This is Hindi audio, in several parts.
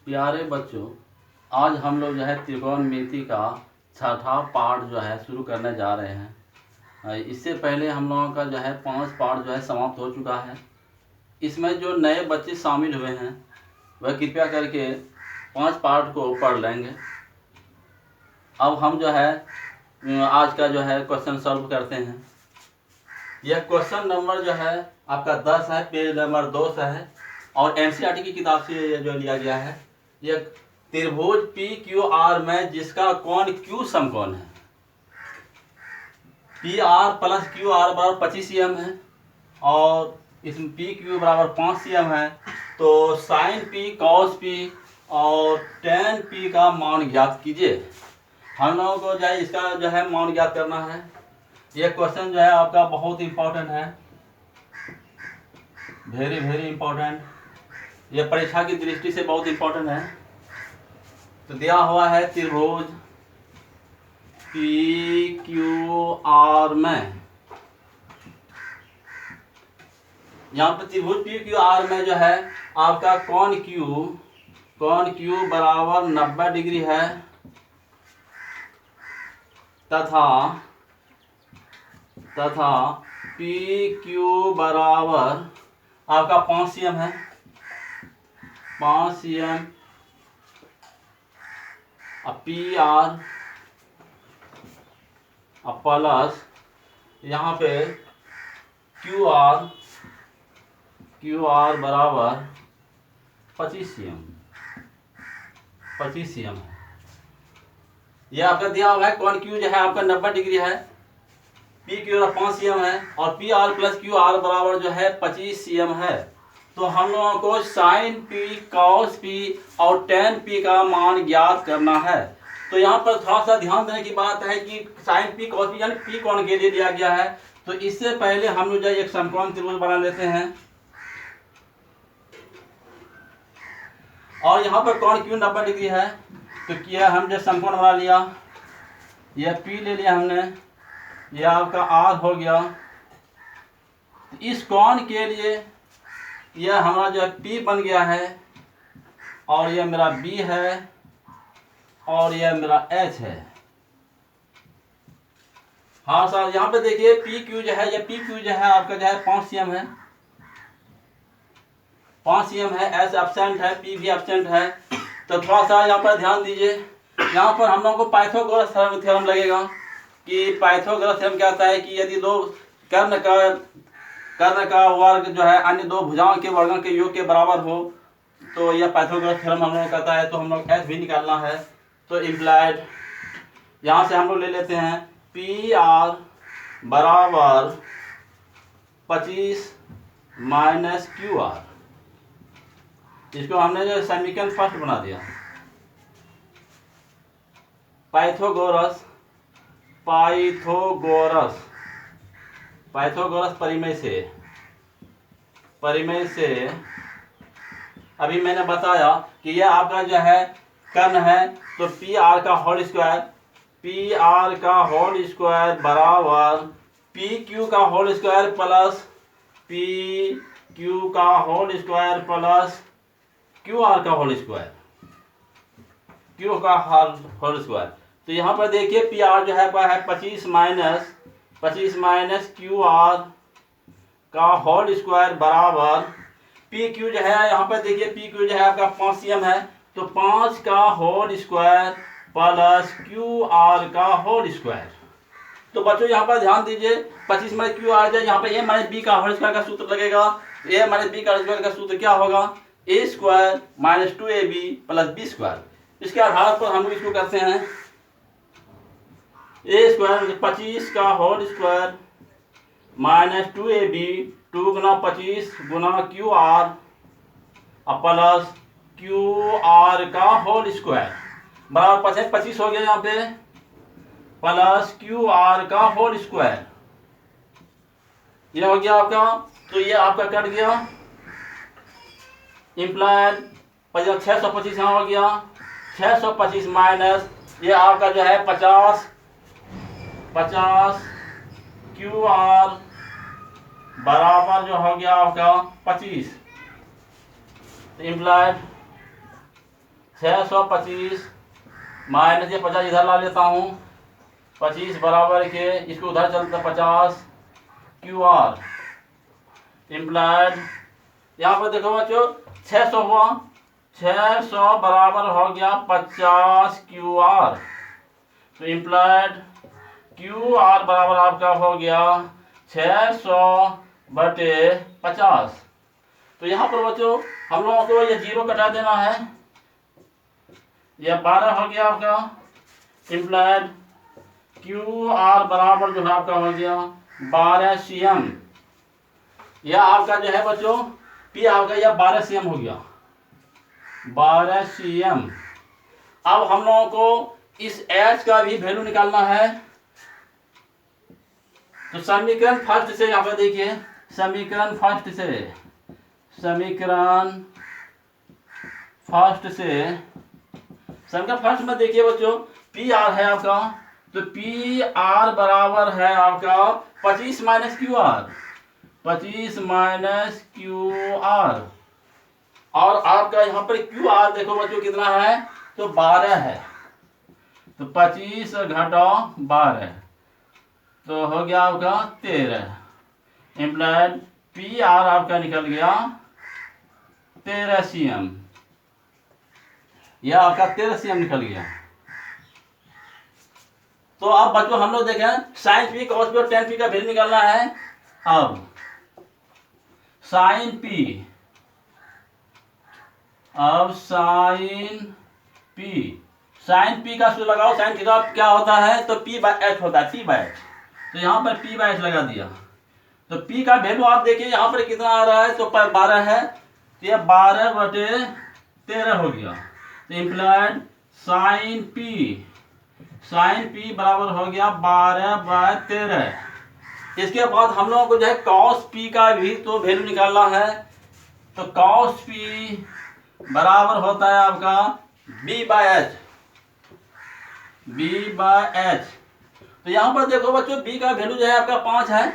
प्यारे बच्चों, आज हम लोग जो है त्रिकोणमिति का छठा पार्ट जो है शुरू करने जा रहे हैं। इससे पहले हम लोगों का जो है 5 पार्ट जो है समाप्त हो चुका है। इसमें जो नए बच्चे शामिल हुए हैं वह कृपया करके 5 पार्ट को पढ़ लेंगे। अब हम जो है आज का जो है क्वेश्चन सॉल्व करते हैं। यह क्वेश्चन नंबर जो है आपका 10 है, पेज नंबर 2 से है और एनसीईआरटी की किताब से ये जो लिया गया है। यह त्रिभुज पी क्यू आर में जिसका कोण क्यू समकोण है, P R plus Q are बराबर 25 cm है और इसमें पी क्यू बराबर 5 cm है। तो साइन पी कॉस पी और टेन पी का मान ज्ञात कीजिए। हम लोगों को जो है इसका जो है मान ज्ञात करना है। यह क्वेश्चन जो है आपका बहुत इंपॉर्टेंट है, वेरी वेरी इंपॉर्टेंट। यह परीक्षा की दृष्टि से बहुत इंपॉर्टेंट है। तो दिया हुआ है त्रिभुज पी क्यू आर में, यहाँ पर त्रिभुज पी क्यू आर में जो है आपका कोण क्यू बराबर 90 डिग्री है तथा पी क्यू बराबर आपका 5 cm है, 5 cm। पी आर प्लस यहाँ पे क्यू आर बराबर 25 cm है। यह आपका दिया हुआ है कोण क्यू जो है आपका 90 डिग्री है, पी क्यू 5 cm है और P R plus Q are बराबर जो है 25 cm है। तो हम लोगों को साइन पी कॉस पी और टेन पी का मान ज्ञात करना है। तो यहाँ पर थोड़ा सा ध्यान देने की बात है कि साइन पी कॉस पी यानी पी कोण के लिए दिया गया है। तो इससे पहले हम लोग जो एक समकोण त्रिभुज बना लेते हैं और यहाँ पर कोण क्यू 90 डिग्री है। तो किया हम जो समकोण बना लिया, यह पी ले लिया हमने, यह आपका आर हो गया। इस कोण के लिए यह हमारा जो है P बन गया है और यह मेरा B है और यह मेरा H है। हाँ सर, यहाँ पे देखिए पी क्यू जो है, यह पी क्यू जो है आपका जो है 5 cm है, 5 cm है। H एब्सेंट है, P भी एब्सेंट है। तो थोड़ा सा यहाँ पर ध्यान दीजिए। यहाँ पर हम लोगों को पाइथागोरस थ्योरम लगेगा कि पाइथागोरस थ्योरम कहता है कि यदि दो कर्ण का वर्ग जो है अन्य दो भुजाओं के वर्गों के योग के बराबर हो तो यह पाइथागोरस थ्योरम हम लोग कहता है। तो हम लोग एच भी निकालना है। तो इम्प्लाइड यहाँ से हम लोग ले लेते हैं पी आर बराबर 25 माइनस क्यू आर। इसको हमने जो समीकरण फर्स्ट बना दिया। पाइथागोरस परिमेय से अभी मैंने बताया कि यह आपका जो है कर्ण है। तो पी आर का होल स्क्वायर बराबर पी क्यू का whole square plus P Q का whole square plus Q R का होल स्क्वायर, तो यहाँ पर देखिए पी आर जो है 25 माइनस क्यू आर का होल स्क्वायर बराबर पी क्यू जो है, यहाँ पर देखिए पी क्यू जो है आपका 5 cm है। तो 5 का whole square plus Q R का होल स्क्वायर। तो बच्चों यहाँ पर ध्यान दीजिए, 25 माइनस क्यू आर जाए, यहाँ पर ए माइनस बी का होल स्क्वायर का सूत्र लगेगा। ए माइनस बी का होल स्क्वायर का सूत्र क्या होगा? A square minus 2ab plus B square. इसके आधार पर हम लोग इसको करते हैं ए स्क्वायर 25 का होल स्क्वायर माइनस 2ab 2 गुना 25 गुना Q R plus Q R का होल स्क्वायर बराबर 25 हो गया यहाँ पे प्लस क्यू आर का होल स्क्वायर। ये हो गया आपका। तो ये आपका कट गया, इम्प्लाइड 625 यहाँ हो गया। 625 माइनस ये आपका जो है 50 क्यू आर बराबर जो हो गया आपका 25। इम्प्लाइड 625 माइनस ये 50 इधर ला लेता हूँ, 25 बराबर के इसको उधर चलता 50 QR इम्प्लाइड। यहाँ पर देखो बच्चों 600 हुआ, 600 बराबर हो गया 50 QR, तो इम्प्लाइड QR बराबर आपका हो गया 600 बटे 50। तो यहाँ पर बच्चों हम लोगों को ये 0 कटा देना है, यह 12 हो गया आपका इम्प्लाइड QR बराबर जो है आपका हो गया 12 CM। यह आपका जो है बच्चों P आपका यह 12 CM हो गया, 12 CM। अब हम लोगों को इस H का भी वैल्यू निकालना है, तो समीकरण फर्स्ट से यहाँ पर देखिए, समीकरण फर्स्ट में देखिए बच्चों PR है आपका, तो PR बराबर है आपका 25 माइनस QR, 25 माइनस QR, और आपका यहाँ पर QR देखो बच्चों कितना है, तो 12 है, तो 25 घटा 12 तो हो गया आपका 13। इम्प्लाइड PR आपका निकल गया 13 CM, यह आपका 13 CM निकल गया। तो अब बच्चों हम लोग देखें साइन P cos P और tan P का वैल्यू निकालना है। अब साइन P का सूत्र लगाओ, साइन थीटा क्या होता है, तो P/H होता है, P/H। तो यहाँ पर P/H लगा दिया, तो P का वैल्यू आप देखिए यहाँ पर कितना आ रहा है, तो 12 है, तो यह 12 बटे 13 हो गया, तो इम्प्लाइड साइन P बराबर हो गया 12/13। इसके बाद हम लोगों को जो है cos P का भी तो वैल्यू निकालना है, तो cos P बराबर होता है आपका B/H। तो यहाँ पर देखो बच्चों B का वैल्यू जो है आपका 5 है,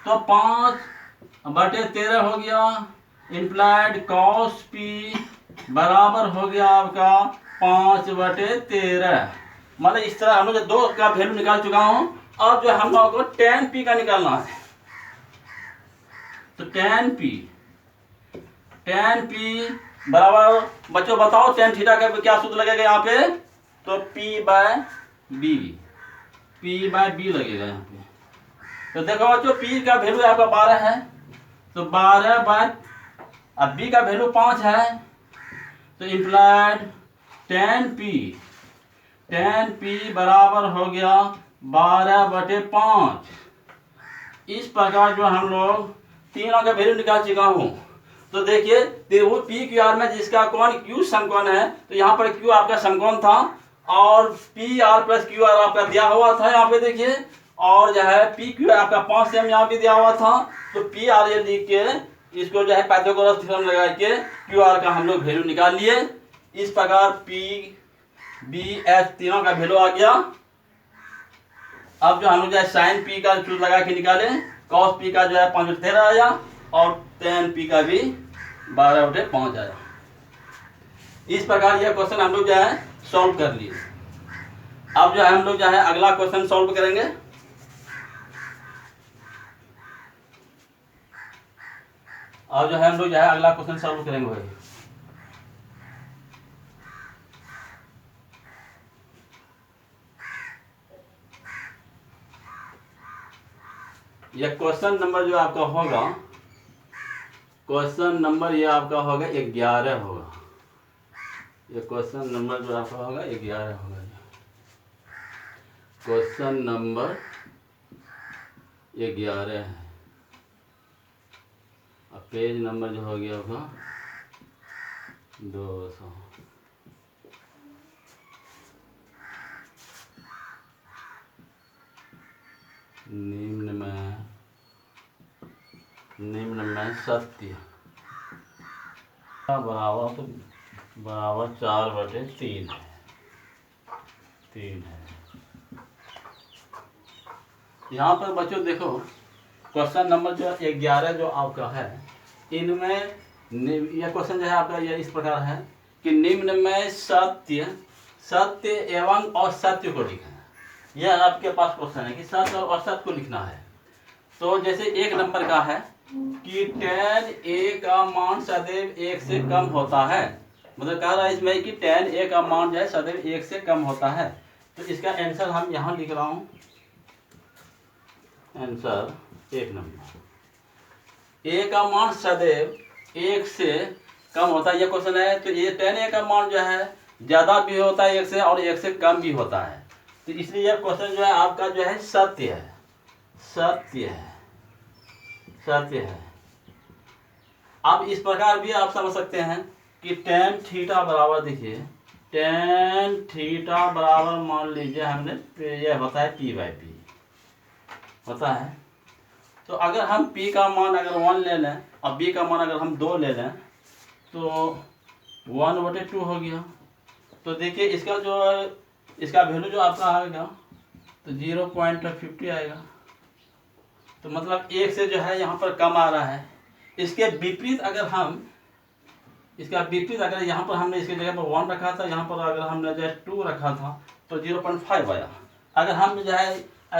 तो 5/13 हो गया, इम्प्लाइड cos P बराबर हो गया आपका 5/13। मतलब इस तरह हम लोग 2 का वैल्यू निकाल चुका हूं। अब जो हम लोगों को tan P का निकालना है, तो tan P बराबर बच्चों बताओ tan थीटा का क्या सूत्र लगेगा यहाँ पे, तो P/B लगेगा यहाँ पे। तो देखो बच्चों P का वैल्यू आपका 12 है, तो 12 अब B का वैल्यू 5 है, तो इम्प्लाइड tan P बराबर हो गया 12/5। इस प्रकार जो हम लोग तीनों का वैल्यू निकाल चुका हूँ। तो देखिए त्रिभुज PQR में जिसका कोण Q समकोण है, तो यहाँ पर Q आपका समकोण था और PR + QR आपका दिया हुआ था यहाँ पे देखिए, और जो है PQ आपका 5 CM यहाँ पे दिया हुआ था, तो PR ये लिख के इसको जो है पाइथागोरस थ्योरम लगा के QR का हम लोग वैल्यू निकाल लिए। इस प्रकार P/B/H तीनों का वैल्यू आ गया। अब जो हम लोग जो है साइन P का सूत्र लगा के निकाले, cos P का जो है 5/13 आया और tan P का भी 12/5 आया। इस प्रकार यह क्वेश्चन हम लोग जो है सॉल्व कर लिए। अब जो है हम लोग जो है अगला क्वेश्चन सॉल्व करेंगे। अब जो है हम लोग जो है अगला क्वेश्चन सॉल्व करेंगे भाई। यह क्वेश्चन नंबर जो आपका होगा, क्वेश्चन नंबर ये आपका होगा 11 होगा। ये क्वेश्चन नंबर जो आपका होगा 11 होगा। क्वेश्चन नंबर 11 है। अब पेज नंबर जो हो गया होगा 200। निम्न में सत्य बराबर 4/3 है, 3 है। यहाँ पर बच्चों देखो क्वेश्चन नंबर जो 11 जो आपका है, इनमें यह क्वेश्चन जो है आपका ये इस प्रकार है कि निम्न में सत्य एवं असत्य को लिखना है। यह आपके पास क्वेश्चन है कि सत्य और असत्य को लिखना है। तो जैसे 1 नंबर का है कि tan a का मान सदैव 1 से कम होता है, मतलब कह रहा है इसमें कि tan a का मान जो है सदैव 1 से कम होता है। तो इसका आंसर हम यहाँ लिख रहा हूँ, आंसर 1 नंबर, a का मान सदैव 1 से कम होता है, ये क्वेश्चन है। तो ये tan a का मान जो है ज़्यादा भी होता है 1 से और 1 से कम भी होता है। तो इसलिए यह क्वेश्चन जो है आपका जो है सत्य है, सत्य है, सत्य है। अब इस प्रकार भी आप समझ सकते हैं कि tan थीटा बराबर, देखिए tan थीटा बराबर मान लीजिए हमने यह होता है p/p होता है। तो अगर हम p का मान अगर 1 ले लें और b का मान अगर हम 2 ले लें तो 1/2 हो गया। तो देखिए इसका वैल्यू जो आपका आएगा तो 0.50 आएगा। तो मतलब 1 से जो है यहाँ पर कम आ रहा है। इसके विपरीत अगर यहाँ पर हमने इसकी जगह पर 1 रखा था, यहाँ पर अगर हमने जो है 2 रखा था तो 0.5 आया। अगर हम जो है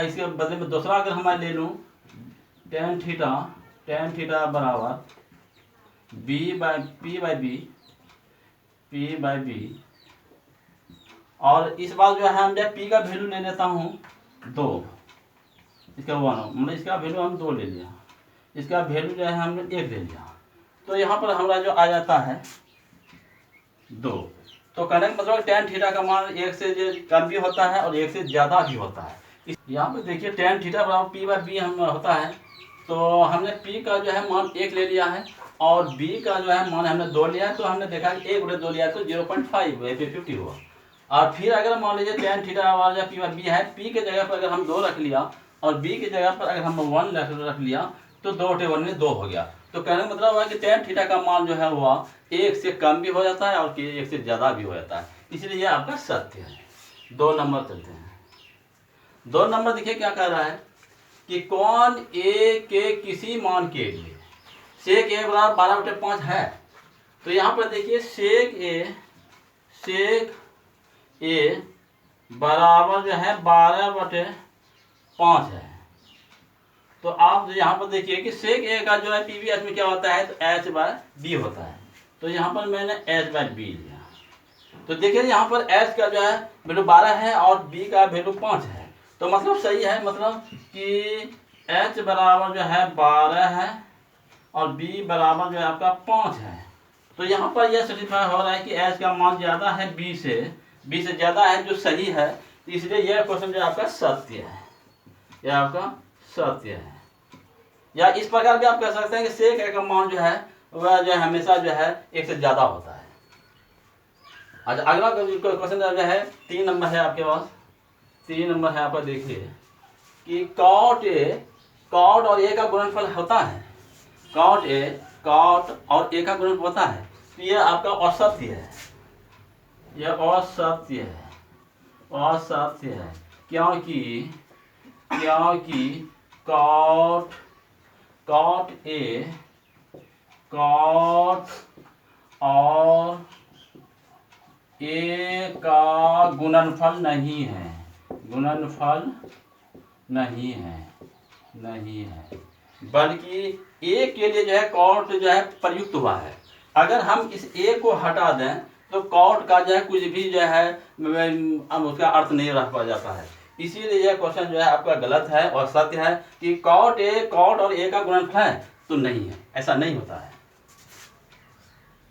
इसके बदले में दूसरा अगर मैं ले लूँ tan थीटा बराबर p/b, और इस बार जो है हम जो p का वैल्यू ले लेता हूँ 2, इसका 1 मतलब इसका वैल्यू हम 2 ले लिया, इसका वैल्यू जो है हमने 1 ले लिया। तो यहाँ पर हमारा जो आ जाता है 2। तो कहने का मतलब tan थीटा का मान 1 से जो कम भी होता है और 1 से ज़्यादा भी होता है। यहाँ पर देखिए tan थीटा बराबर p/b हम होता है। तो हमने p का जो है मान 1 ले लिया है और b का जो है मान हमने 2 लिया है। तो हमने देखा कि 1/2 लिया तो 0.5 हुआ। और फिर अगर मान लीजिए tan थीटा वाला जो p/b है, p के जगह पर अगर हम 2 रख लिया और b की जगह पर अगर हम 1 रख लिया तो 2/1 में 2 हो गया। तो कहने का मतलब है कि tan थीटा का मान जो है वह 1 से कम भी हो जाता है और 1 से ज़्यादा भी हो जाता है, इसलिए यह आपका सत्य है। 2 नंबर चलते हैं। 2 नंबर देखिए क्या कह रहा है कि कौन a के किसी मान के लिए sec a बराबर 12/5 है। तो यहाँ पर देखिए sec a बराबर जो है 12/5 है। तो आप यहाँ पर देखिए कि sec a का जो है pb में क्या होता है तो h/b होता है। तो यहाँ पर मैंने h/b लिया। तो देखिए यहाँ पर h का जो है वैल्यू 12 है और b का वैल्यू 5 है। तो मतलब सही है, मतलब कि h बराबर जो है 12 है और b बराबर जो है आपका 5 है। तो यहाँ पर यह सर्टिफाई हो रहा है कि h का मान ज़्यादा है b से ज़्यादा है, जो सही है। इसलिए यह क्वेश्चन जो आपका सत्य है, यह आपका सत्य है। या इस प्रकार भी आप कह सकते हैं कि sec a का मान जो है वह जो है हमेशा जो है 1 से ज़्यादा होता है। अच्छा, अगला क्वेश्चन जो है 3 नंबर है आपके पास। 3 नंबर है आपका, देखिए कि cot और a का गुणनफल होता है, cot और a का गुणनफल होता है। तो यह आपका असत्य है, यह असत्य है, क्योंकि cot और a का गुणनफल नहीं है, बल्कि a के लिए जो है cot जो है प्रयुक्त हुआ है। अगर हम इस a को हटा दें तो cot का जो है कुछ भी जो है उसका अर्थ नहीं रह पा जाता है। इसीलिए यह क्वेश्चन जो है आपका गलत है और सत्य है कि cot और a का गुणनफल है तो नहीं है, ऐसा नहीं होता है।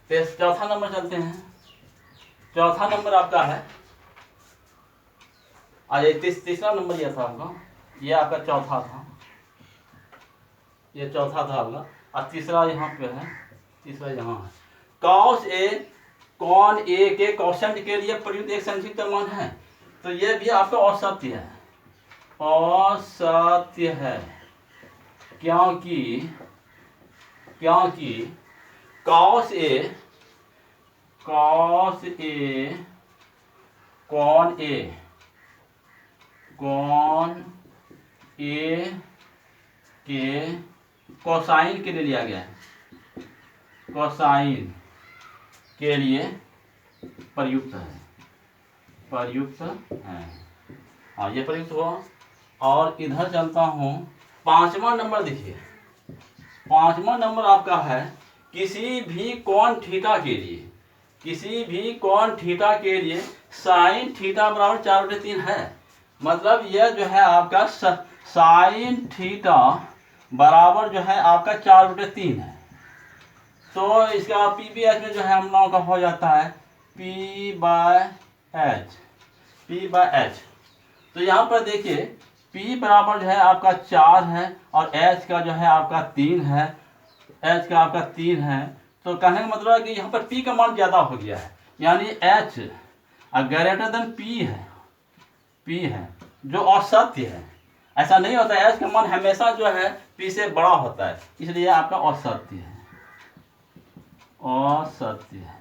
तो चौथा नंबर चलते हैं। चौथा नंबर आपका है, आज तीसरा नंबर यह था आपका, यह आपका चौथा था, ये चौथा था आपका, और तीसरा यहाँ पे है, तीसरा यहाँ है। cos a कौन a के कोसेंट के लिए प्रयुक्त एक संक्षिप्त मान है। तो यह भी आपका असत्य है, क्योंकि cos a कौन a के कोसाइन के लिए लिया गया है, कोसाइन के लिए प्रयुक्त है, प्रयुक्त है। हाँ ये प्रयुक्त हुआ। और इधर चलता हूँ, 5वां नंबर देखिए, 5वां नंबर आपका है किसी भी कोण थीटा के लिए, किसी भी कोण थीटा के लिए साइन थीटा बराबर 4/3 है। मतलब यह जो है आपका साइन थीटा बराबर जो है आपका 4/3 है। तो इसका पी बी एच में जो है हम लोगों का हो जाता है P by H, P by H. तो यहाँ पर देखिए P बराबर जो है आपका 4 है और H का जो है आपका 3 है, H का आपका 3 है। तो कहने का मतलब है कि यहाँ पर P का मान ज़्यादा हो गया है, यानी H ग्रेटर देन P है, P है जो असत्य है। ऐसा नहीं होता है, H का मान हमेशा जो है P से बड़ा होता है, इसलिए आपका असत्य है, असत्य है।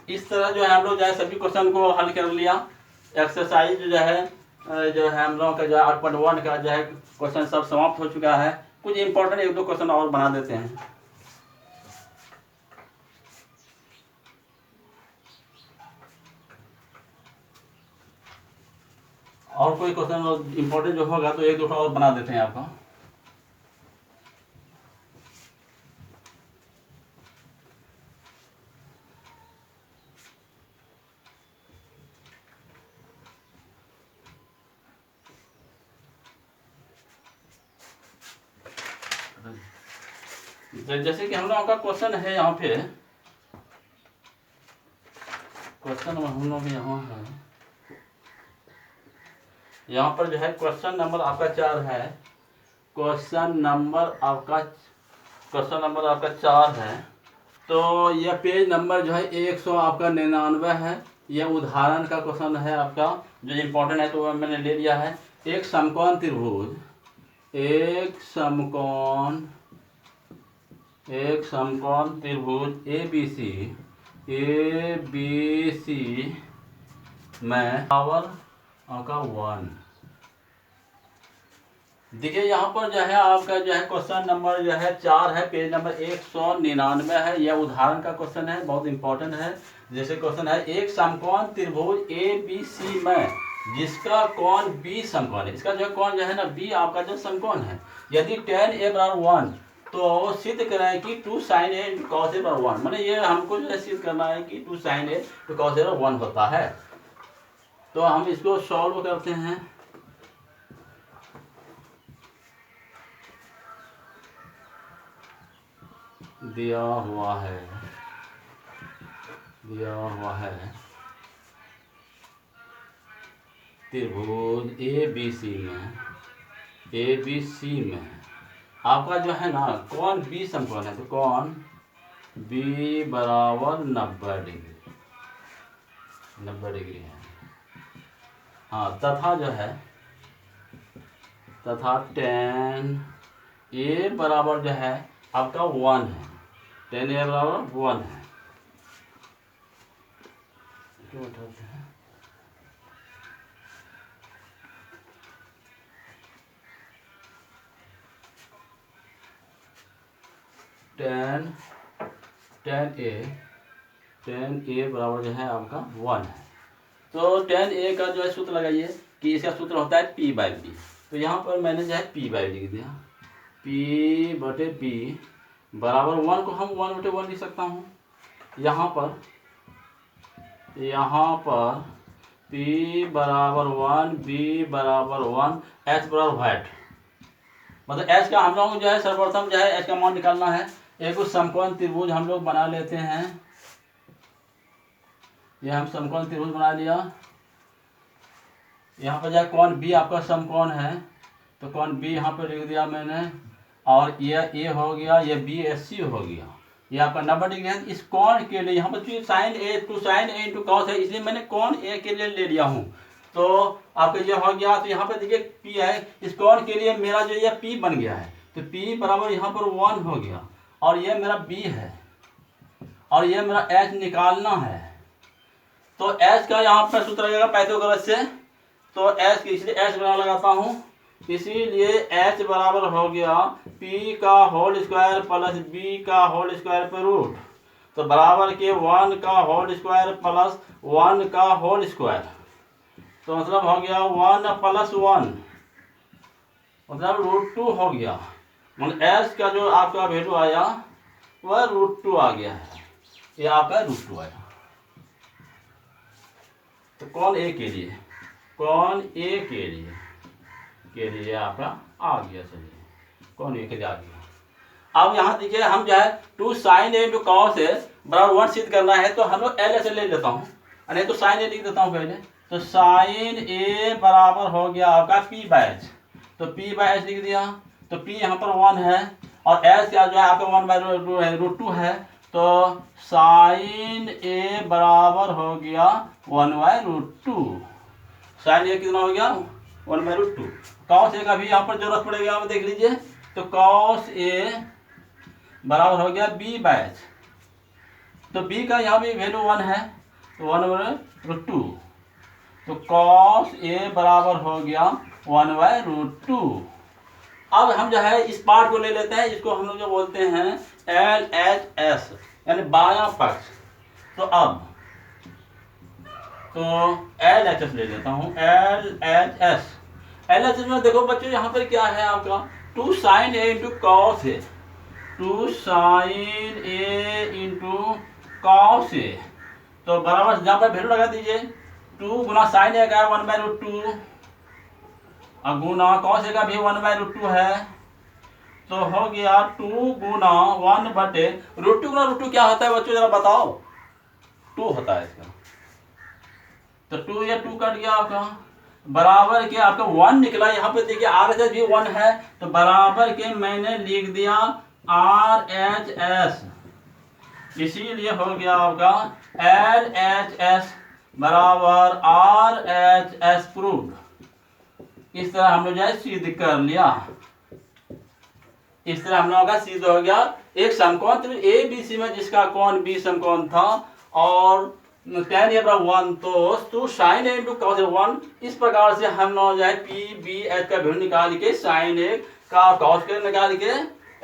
इस तरह जो है हम लोग जो है सभी क्वेश्चन को हल कर लिया। एक्सरसाइज जो है हम लोगों का जो है 8.1 का जो है क्वेश्चन सब समाप्त हो चुका है। कुछ इंपॉर्टेंट 1-2 क्वेश्चन और बना देते हैं। और कोई क्वेश्चन इंपॉर्टेंट जो होगा तो 1-2 और बना देते हैं आपका। जैसे कि हम लोगों का क्वेश्चन है यहाँ पे, क्वेश्चन हम लोग यहाँ है, यहाँ पर जो है क्वेश्चन नंबर आपका 4 है, क्वेश्चन नंबर आपका 4 है। तो यह पेज नंबर जो है 100 आपका 99 है। यह उदाहरण का क्वेश्चन है आपका, जो इम्पोर्टेंट है तो मैंने ले लिया है। एक समकोण त्रिभुज, एक समकोण त्रिभुज ए बी सी में पावर का 1। देखिए यहाँ पर जो है आपका जो है क्वेश्चन नंबर जो है 4 है, पेज नंबर 199 है। यह उदाहरण का क्वेश्चन है, बहुत इंपॉर्टेंट है। जैसे क्वेश्चन है, एक समकोण त्रिभुज ए बी सी में जिसका कोण बी समकोण है, इसका जो है कोण जो है ना बी आपका जो समकोण है, यदि tan a बराबर 1 तो सिद्ध करें कि 2 sin a × cos a बराबर 1। मैंने ये हमको जो है सिद्ध करना है कि 2 sin a × cos a बराबर 1 होता है। तो हम इसको सॉल्व करते हैं। दिया हुआ त्रिभुज ए बी सी में आपका जो है ना कोण बी समकोण है, तो कोण बी बराबर 90 डिग्री है। हाँ तथा जो है tan ए बराबर जो है आपका 1 है, tan ए बराबर 1 है। क्यों उठाते हैं? tan ए बराबर जो है आपका 1 है। तो tan ए का जो है सूत्र लगाइए कि इसका सूत्र होता है P/B। तो यहाँ पर मैंने जो है P/B लिख दिया, P/B बराबर 1 को हम 1/1 लिख सकता हूँ। यहाँ पर P बराबर 1, B बराबर 1, H बराबर व्हाट, मतलब H का हम लोग जो है सर्वप्रथम जो है H का मान निकालना है। एक उस समकोण त्रिभुज हम लोग बना लेते हैं। यह हम समकोण त्रिभुज बना लिया। यहाँ पर जो है कोण B आपका समकोण है, तो कोण B यहाँ पर लिख दिया मैंने। और यह A हो गया, यह BSC हो गया, ये आपका 90 डिग्री है। इस कोण के लिए यहाँ पर sin A × cos है, इसलिए मैंने कोण A के लिए ले लिया हूँ। तो आपका ये हो गया। तो यहाँ पर देखिए P है, इस कोण के लिए मेरा जो ये P बन गया है, तो P बराबर यहाँ पर 1 हो गया। और ये मेरा B है और ये मेरा H निकालना है। तो H का यहाँ पर सूत्र लगेगा पाइथागोरस से, तो H की इसलिए H बराबर लगाता हूँ। इसीलिए H बराबर हो गया P का होल स्क्वायर प्लस B का होल स्क्वायर पर रूट। तो बराबर के 1 का होल स्क्वायर प्लस 1 का होल स्क्वायर, तो मतलब हो गया 1 प्लस 1, मतलब √2 हो गया। मतलब एस का जो आपका वैल्यू आया वह √2 आ गया है, ये आपका √2 आया। तो कौन ए के लिए, कौन ए के लिए आपका आ गया। चलिए कौन ए के लिए आ गया। अब यहाँ देखिए हम जो है 2 sin a × cos a बराबर 1 सिद्ध करना है, तो हम लोग एल ऐसे ले लेता हूँ, नहीं तो sin a लिख देता हूँ पहले। तो sin a बराबर हो गया आपका p/h, तो p/h लिख दिया। तो p यहाँ पर 1 है और s क्या जो है आपका 1/√2 है, तो sin a बराबर हो गया 1/√2। sin a कितना हो गया 1/√2। cos a का भी यहाँ पर जरूरत पड़ेगा, आप देख लीजिए। तो cos a बराबर हो गया b/h, तो b का यहाँ भी वैल्यू 1 है, तो 1/√2। तो cos a बराबर हो गया 1/√2। अब हम जो है इस पार्ट को ले लेते हैं, इसको हम लोग जो बोलते हैं LHS, यानी बायां पक्ष। तो अब तो LHS ले लेता हूँ, LHS में देखो बच्चों यहाँ पर क्या है आपका 2 sin a × cos a, 2 sin a × cos a, तो बराबर जहाँ पर वैल्यू लगा दीजिए। 2 गुना sin a का 1/√2 और गुना cos a का भी 1/√2 है, तो हो गया 2 गुना 1/√2 गुना √2 क्या होता है बच्चों जरा बताओ, 2 होता है इसका। तो 2 या 2 कट गया आपका, बराबर के आपका 1 निकला। यहाँ पे देखिए RHS भी 1 है, तो बराबर के मैंने लिख दिया RHS, इसीलिए हो गया आपका LHS बराबर RHS प्रूव्ड। इस तरह हम लोग जो है सिद्ध कर लिया, इस तरह हम लोगों का सिद्ध हो गया एक समकोण त्रिभुज ABC में जिसका कोण B समकोण था और tan a बराबर 1, तो 2 sin a × cos a 1। इस प्रकार से हम लोग जो है p/b/h का वैल्यू निकाल के sin a का cos के निकाल के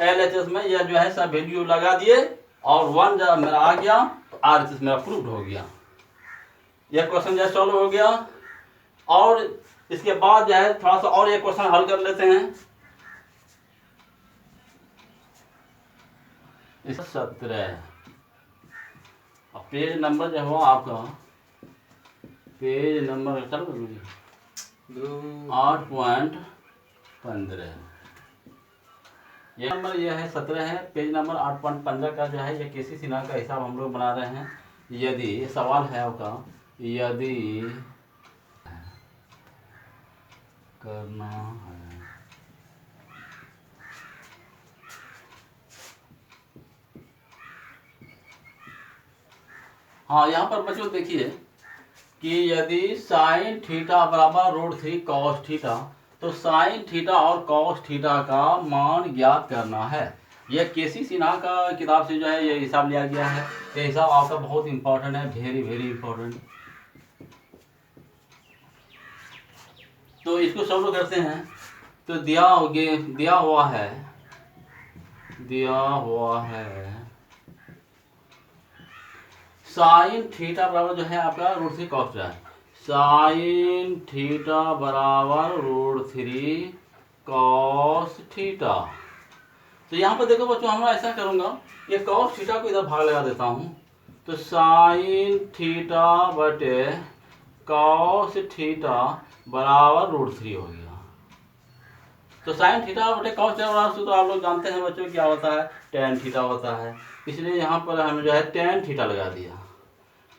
LHS में यह जो है सब वैल्यू लगा दिए और 1 जब मेरा आ गया तो RHS मेरा प्रूव्ड हो गया। यह क्वेश्चन जो है सॉल्व हो गया। और इसके बाद जो है थोड़ा सा और एक क्वेश्चन हल कर लेते हैं। 17 पेज नंबर जो है आपका पेज नंबर 8.15, ये नंबर यह है 17 है। पेज नंबर 8.15 का जो है ये केसी सिन्हा का हिसाब हम लोग बना रहे हैं। यदि सवाल है आपका, यदि करना है हाँ, यहाँ पर बच्चों देखिए कि यदि sin थीटा बराबर √3 cos थीटा, तो sin थीटा और cos थीटा का मान ज्ञात करना है। यह केसी सिन्हा का किताब से जो है ये हिसाब लिया गया है। ये हिसाब आपका बहुत इंपॉर्टेंट है, वेरी वेरी इंपॉर्टेंट। तो इसको सॉल्व करते हैं। तो दिया हुआ है sin थीटा बराबर जो है आपका √3 cos थीटा, sin थीटा बराबर √3 cos थीटा। तो यहाँ पर देखो बच्चों, हम ऐसा करूँगा, ये cos थीटा को इधर भाग लगा देता हूँ, तो sin थीटा बटे cos थीटा बराबर √3 हो गया। तो sin थीटा बटे cos थीटा बराबर, तो आप लोग जानते हैं बच्चों क्या होता है, tan थीटा होता है। इसलिए यहाँ पर हमने जो है tan थीटा लगा दिया,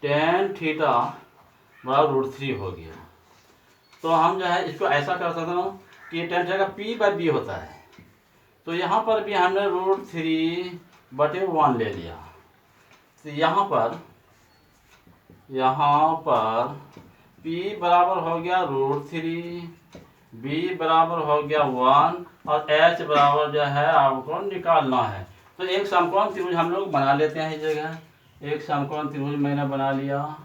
tan थीटा बराबर √3 हो गया। तो हम जो है इसको ऐसा कर सकता हूँ कि tan थीटा का p/b होता है, तो यहाँ पर भी हमने √3/1 ले लिया। तो यहाँ पर p बराबर हो गया √3, b बराबर हो गया 1 और h बराबर जो है आपको निकालना है। तो एक समकोण त्रिभुज हम लोग बना लेते हैं इस जगह। एक समकोण त्रिभुज मैंने बना लिया,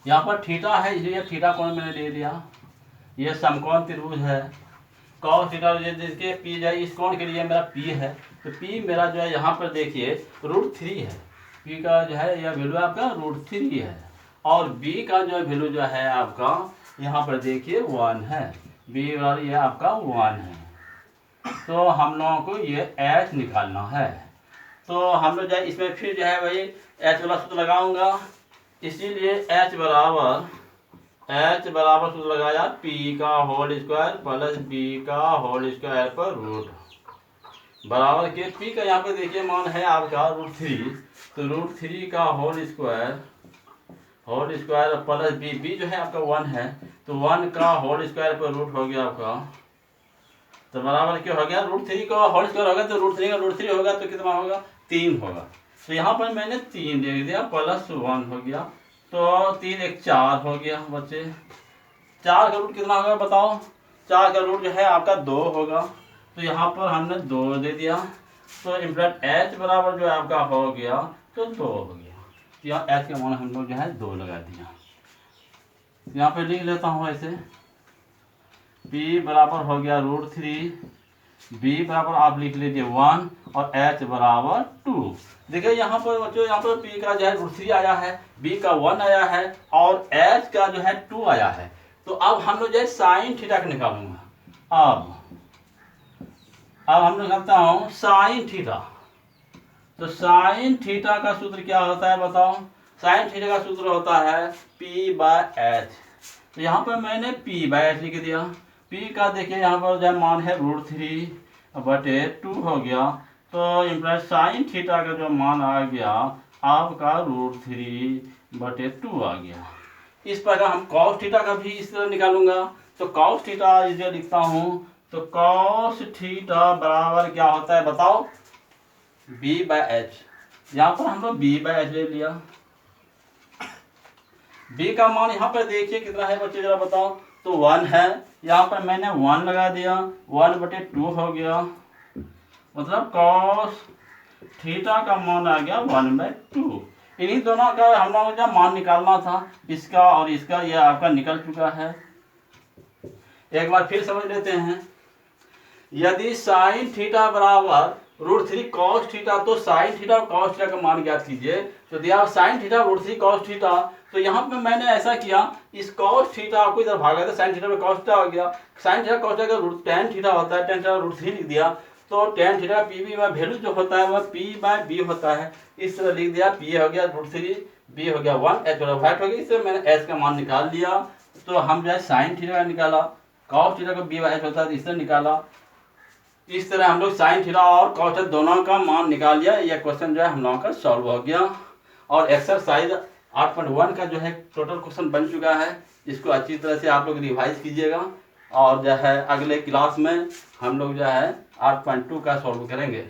यहाँ पर थीटा है इसलिए थीटा कोण मैंने ले लिया। यह समकोण त्रिभुज है, cos थीटा जिसके p जाए, इस कोण के लिए मेरा p है, तो P मेरा जो है यहाँ पर देखिए √3 है। P का जो है यह वैल्यू आपका √3 है और B का जो वैल्यू जो है आपका यहाँ पर देखिए 1 है। B और ये आपका 1 है। तो हम लोगों को ये H निकालना है। तो हम लोग जो है इसमें फिर जो है वही H वाला सूत्र लगाऊंगा। इसीलिए H बराबर सूत्र लगाया P का होल स्क्वायर प्लस B का होल स्क्वायर पर रूट बराबर के P का यहाँ पे देखिए मान है आपका √3, तो √3 का होल स्क्वायर प्लस B जो है आपका 1 है, तो 1 का होल स्क्वायर पर रूट हो गया आपका, तो बराबर क्या हो गया √3 का होल स्क्वायर होगा तो √3 का √3 होगा तो कितना होगा 3 होगा। तो यहाँ पर मैंने 3 लिख दिया प्लस 1 हो गया, तो 3 एक 4 हो गया बच्चे। 4 का रूट कितना होगा बताओ? 4 का रूट जो है आपका 2 होगा, तो यहाँ पर हमने 2 दे दिया, तो इम्प्लाइड H बराबर जो है आपका हो गया तो 2 हो गया। तो यहाँ H का मान हम लोग जो है 2 लगा दिया। यहाँ पे लिख लेता हूँ ऐसे, P बराबर हो गया √3, B बराबर आप लिख लीजिए 1 और H बराबर 2। देखिए यहाँ पर बच्चों यहाँ पर P का जो है √3 आया है, B का 1 आया है और H का जो है 2 आया है। तो अब हम लोग जो है साइन थीटा का निकालूंगा। अब हम लोग करता हूँ साइन थीटा। तो साइन थीटा का सूत्र क्या होता है बताओ? साइन थीटा का सूत्र होता है P/H। तो यहाँ पर मैंने P/H लिख दिया। P का देखिए यहाँ पर जो मान है √3/2 हो गया, तो इम्प्लाइड साइन थीटा का जो मान आ गया आपका √3/2 आ गया। इस प्रकार हम कॉस थीटा का भी इस तरह निकालूंगा। तो कॉस थीटा इसे लिखता हूँ, तो कॉस थीटा बराबर क्या होता है बताओ? B/H। यहाँ पर हम लोग B/H ले लिया। B का मान यहाँ पर देखिए कितना है बच्चे जरा बताओ? तो 1 है, यहाँ पर मैंने 1 लगा दिया, 1/2 हो गया, मतलब कॉस थीटा का मान आ गया 1/2। इन्हीं दोनों का हम लोगों को मान निकालना था, इसका और इसका, यह आपका निकल चुका है। एक बार फिर समझ लेते हैं। यदि साइन थीटा बराबर √3 कॉस थीटा, तो साइन थीटा और कॉस थीटा का मान ज्ञात कीजिए। तो दिया साइन थीटा √3 कॉस थीटा, तो यहाँ पे मैंने ऐसा किया, इस कॉस थीटा को इधर भागा था, साइन थीटा में कॉस थीटा हो गया। साइन थीटा कॉस थीटा का tan थीटा होता है, tan थीटा √3 लिख दिया। तो tan थीटा PB में वैल्यू जो होता है वह P/B होता है, इस तरह लिख दिया। P हो गया √3, B हो गया 1, H हो गया। इससे मैंने H का मान निकाल लिया। तो हम जो है साइन थीटा का निकाला, कॉस थीटा को B/H होता है, इससे निकाला। इस तरह हम लोग साइन थीटा और कॉस थीटा दोनों का मान निकाल लिया। यह क्वेश्चन जो है हम लोगों का सॉल्व हो गया और एक्सरसाइज 8.1 का जो है टोटल क्वेश्चन बन चुका है। इसको अच्छी तरह से आप लोग रिवाइज कीजिएगा और जो है अगले क्लास में हम लोग जो है 8.2 का सॉल्व करेंगे।